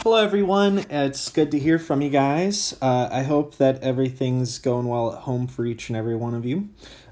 Hello everyone, it's good to hear from you guys. I hope that everything's going well at home for each and every one of you.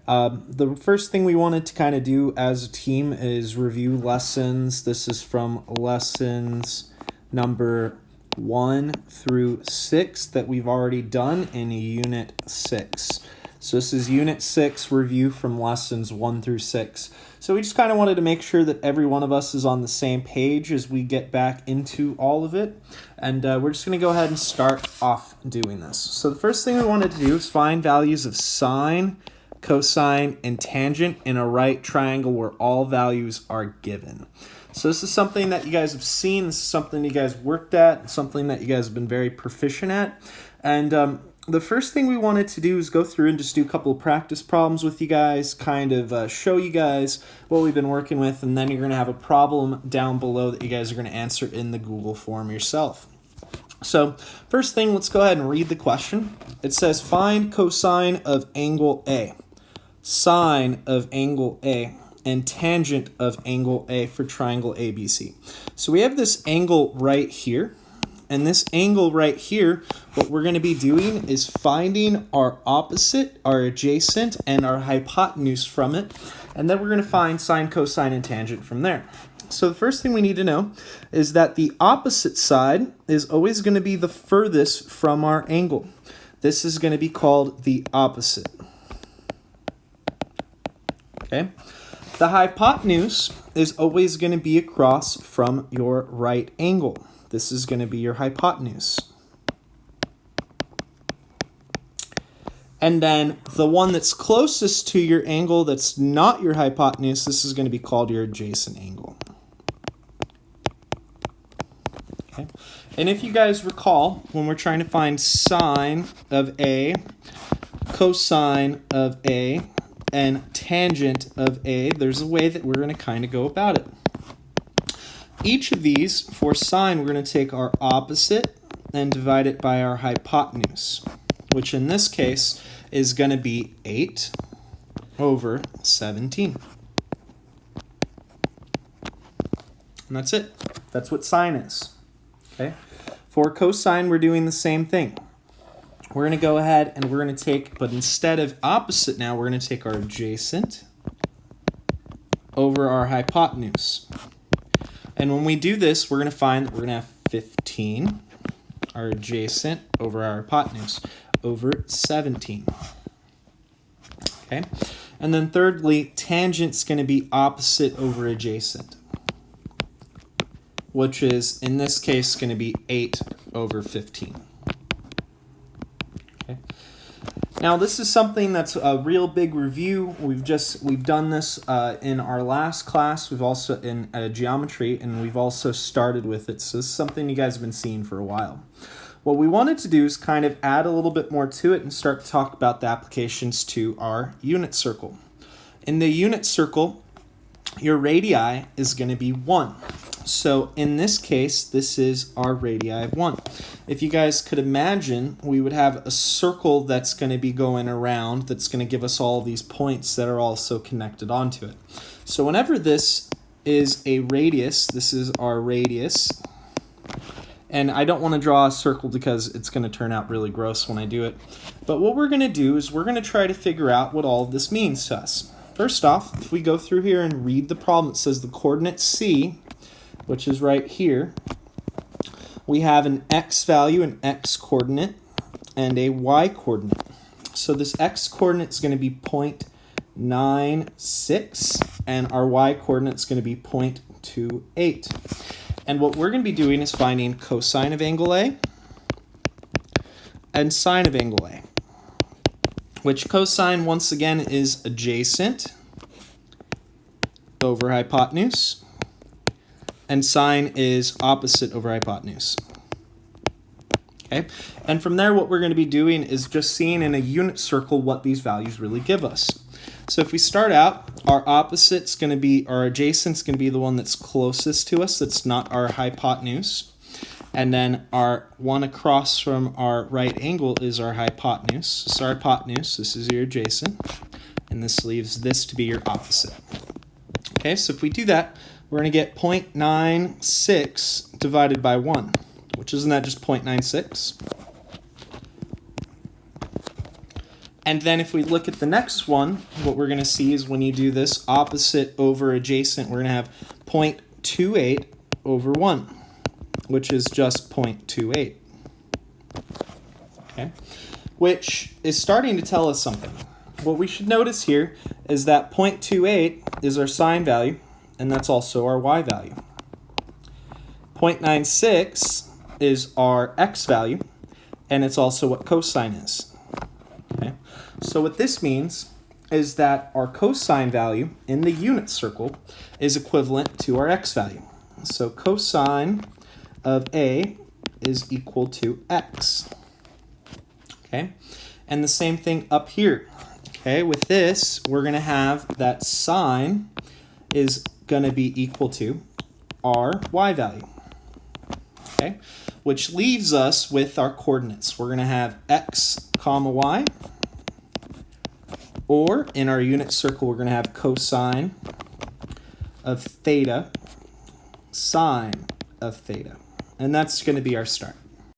The first thing we wanted to kind of do as a team is review lessons. This is from lessons number 1 through 6 that we've already done in Unit 6. So this is Unit 6 review from lessons 1 through 6. So we just kind of wanted to make sure that every one of us is on the same page as we get back into all of it. And we're just going to go ahead and start off doing this. So the first thing we wanted to do is find values of sine, cosine, and tangent in a right triangle where all values are given. So this is something that you guys have seen. This is something you guys worked at, something that you guys have been very proficient at. And the first thing we wanted to do is go through and just do a couple of practice problems with you guys, kind of show you guys what we've been working with, and then you're going to have a problem down below that you guys are going to answer in the Google form yourself. So first thing, let's go ahead and read the question. It says, find cosine of angle A, sine of angle A, and tangent of angle A for triangle ABC. So we have this angle right here. And this angle right here, what we're going to be doing is finding our opposite, our adjacent, and our hypotenuse from it. And then we're going to find sine, cosine, and tangent from there. So the first thing we need to know is that the opposite side is always going to be the furthest from our angle. This is going to be called the opposite. Okay? The hypotenuse is always going to be across from your right angle. This is going to be your hypotenuse. And then the one that's closest to your angle that's not your hypotenuse, this is going to be called your adjacent angle. Okay. And if you guys recall, when we're trying to find sine of A, cosine of A, and tangent of A, there's a way that we're going to kind of go about it. Each of these, for sine, we're going to take our opposite and divide it by our hypotenuse, which in this case is going to be 8 over 17. And that's it. That's what sine is. Okay. For cosine, we're doing the same thing. We're going to go ahead and we're going to take, but instead of opposite now, we're going to take our adjacent over our hypotenuse. And when we do this, we're going to find that we're going to have 15, our adjacent, over our hypotenuse, over 17. Okay? And then thirdly, tangent's going to be opposite over adjacent, which is, in this case, going to be 8 over 15. Okay? Now, this is something that's a real big review. We've done this in our last class. We've also in geometry, and we've also started with it. So this is something you guys have been seeing for a while. What we wanted to do is kind of add a little bit more to it and start to talk about the applications to our unit circle. In the unit circle, your radii is going to be 1. So in this case, this is our radii of 1. If you guys could imagine, we would have a circle that's going to be going around that's going to give us all these points that are also connected onto it. So whenever this is a radius, this is our radius. And I don't want to draw a circle because it's going to turn out really gross when I do it. But what we're going to do is we're going to try to figure out what all of this means to us. First off, if we go through here and read the problem, it says the coordinate C, which is right here, we have an x value, an x coordinate, and a y coordinate. So this x coordinate is going to be 0.96, and our y coordinate is going to be 0.28. And what we're going to be doing is finding cosine of angle A and sine of angle A, which cosine, once again, is adjacent over hypotenuse, and sine is opposite over hypotenuse. Okay, and from there what we're going to be doing is just seeing in a unit circle what these values really give us. So if we start out, our opposite's going to be, our adjacent's going to be the one that's closest to us, that's not our hypotenuse. And then our one across from our right angle is our hypotenuse. So our hypotenuse, this is your adjacent, and this leaves this to be your opposite. Okay, so if we do that, we're going to get 0.96 divided by 1, which isn't that just 0.96? And then if we look at the next one, what we're going to see is when you do this opposite over adjacent, we're going to have 0.28 over 1, which is just 0.28. Okay? Which is starting to tell us something. What we should notice here is that 0.28 is our sine value, and that's also our y value. 0.96 is our x value, and it's also what cosine is. Okay? So what this means is that our cosine value in the unit circle is equivalent to our x value. So cosine of A is equal to x. Okay? And the same thing up here. Okay, with this, we're going to have that sine is going to be equal to our y value. Okay, which leaves us with our coordinates. We're going to have x comma y, or in our unit circle, we're going to have cosine of theta, sine of theta. And that's going to be our start.